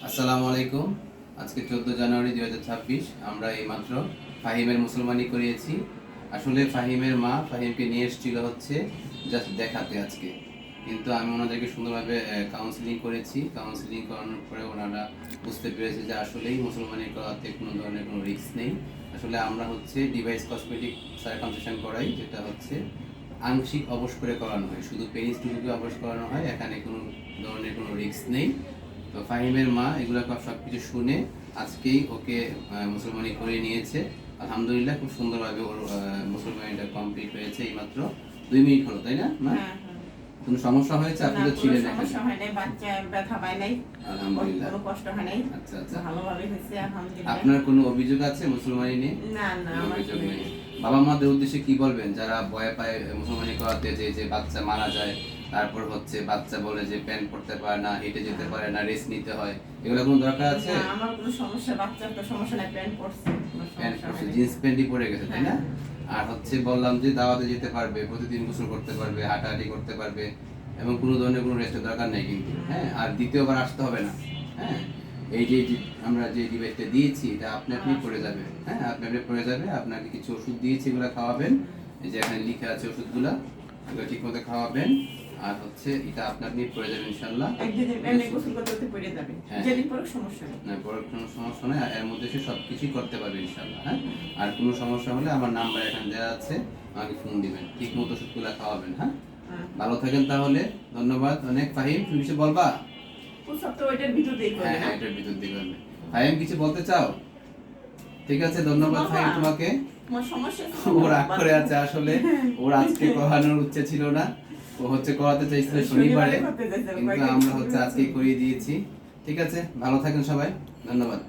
আসসালামু আলাইকুম। আজকে 14 জানুয়ারি 2026। আমরা এইমাত্র ফাহিমের মুসলমানি করিয়েছি। আসলে ফাহিমের মা ফাহিমকে নিয়ে এসেছিল হচ্ছে জাস্ট দেখাতে আজকে, কিন্তু আমি ওনাদেরকে সুন্দরভাবে কাউন্সিলিং করেছি। কাউন্সিলিং করানোর পরে ওনারা বুঝতে পেরেছে যে আসলেই মুসলমানি করাতে কোনো ধরনের কোনো রিস্ক নেই। আসলে আমরা হচ্ছে ডিভাইস কসমেটিক সারকামসিশন করাই, যেটা হচ্ছে আংশিক অবশ করে করানো হয়, শুধু পেনিসটুকুকে অবশ করানো হয়, এখানে কোনো ধরনের কোনো রিস্ক নেই। তো ফাহিমের মা এগুলো সব কিছু শুনে আজকেই ওকে মুসলমানি করে নিয়েছে। আলহামদুলিল্লাহ, খুব সুন্দরভাবে ওর মুসলমানিটা কমপ্লিট হয়েছে। এইমাত্র 2 মিনিট হলো, তাই না মা? কোনো সমস্যা হয়েছে? আপনি তো ছিলেন এখানে। সমস্যা হয় নাই, বাচ্চা ব্যথা পায় নাই, আলহামদুলিল্লাহ, কোনো কষ্ট হয় নাই। আচ্ছা আচ্ছা। ভালোভাবে হয়েছে আলহামদুলিল্লাহ। আপনার কোনো অভিযোগ আছে মুসলমানি নিয়ে? না না, কোনো আমার অভিযোগ নেই। বাবা মাদের উদ্দেশ্যে কি বলবেন যারা ভয় পায় মুসলমানি করাতে, যে যে বাচ্চা মারা যায়, তারপর হচ্ছে বাচ্চা বলে যে প্যান্ট পরতে পারে না, হেঁটে যেতে পারে না, রেস্ট নিতে হয়, এগুলো কোনো দরকার আছে? না, আমার কোনো সমস্যা, বাচ্চার তো সমস্যা নাই, প্যান্ট পরছে, কোনো প্যান্ট সমস্যা পরছে, হয়নি। জিন্স প্যান্টই পরে গেছে, তাই না? আর হচ্ছে বললাম যে দাওয়াতে যেতে পারবে, প্রতিদিন গোসল করতে পারবে, হাঁটাহাঁটি করতে পারবে, এবং কোনো ধরনের কোনো রেস্টের দরকার নেই কিন্তু। হ্যাঁ, আর দ্বিতীয়বার আসতে হবে না। হ্যাঁ, এই যে আমরা যে ডিভাইসটা দিয়েছি এটা আপনি আপনি পড়ে যাবে। হ্যাঁ, আপনি আপনি পড়ে যাবে। আপনাকে কিছু ওষুধ দিয়েছি, এগুলো খাওয়াবেন। এই যে এখানে লিখে আছে ওষুধগুলা, এগুলো ঠিক মতো খাওয়াবেন। আর হচ্ছে এটা আপনি আপনি পড়ে যাবেন ইনশাল্লাহ। একদিন এমনি গোসল করতে করতে পড়ে যাবে, হ্যাঁ। যেদিন পরে সমস্যা নেই। না, বড় কোনো সমস্যা নেই, এর মধ্যে সে সব কিছুই করতে পারবে ইনশাল্লাহ। হ্যাঁ, আর কোনো সমস্যা হলে আমার নাম্বার এখানে দেওয়া আছে, আমাকে ফোন দিবেন, ঠিক মতো ওষুধগুলো খাওয়াবেন। হ্যাঁ, ভালো থাকেন তাহলে। ধন্যবাদ অনেক। ফাহিম, তুমি কিছু বলবা? ও সব তো ওইটার ভিতরেই করে হ্যাঁ না। হ্যাঁ, এটার ভিতর দিয়ে করবে। ফাহিম, কিছু বলতে চাও? ঠিক আছে, ধন্যবাদ বাবা, ফাহিম তোমাকে। আমার সমস্যা ও রাগ করে আছে, আসলে ওর আজকে করানোর ইচ্ছে ছিল না, ও হচ্ছে করাতে চাইছিল শনিবারে, করতে যাইছে, কিন্তু আমরা হচ্ছে আজকে করিয়ে দিয়েছি। ঠিক আছে, ভালো থাকেন সবাই, ধন্যবাদ।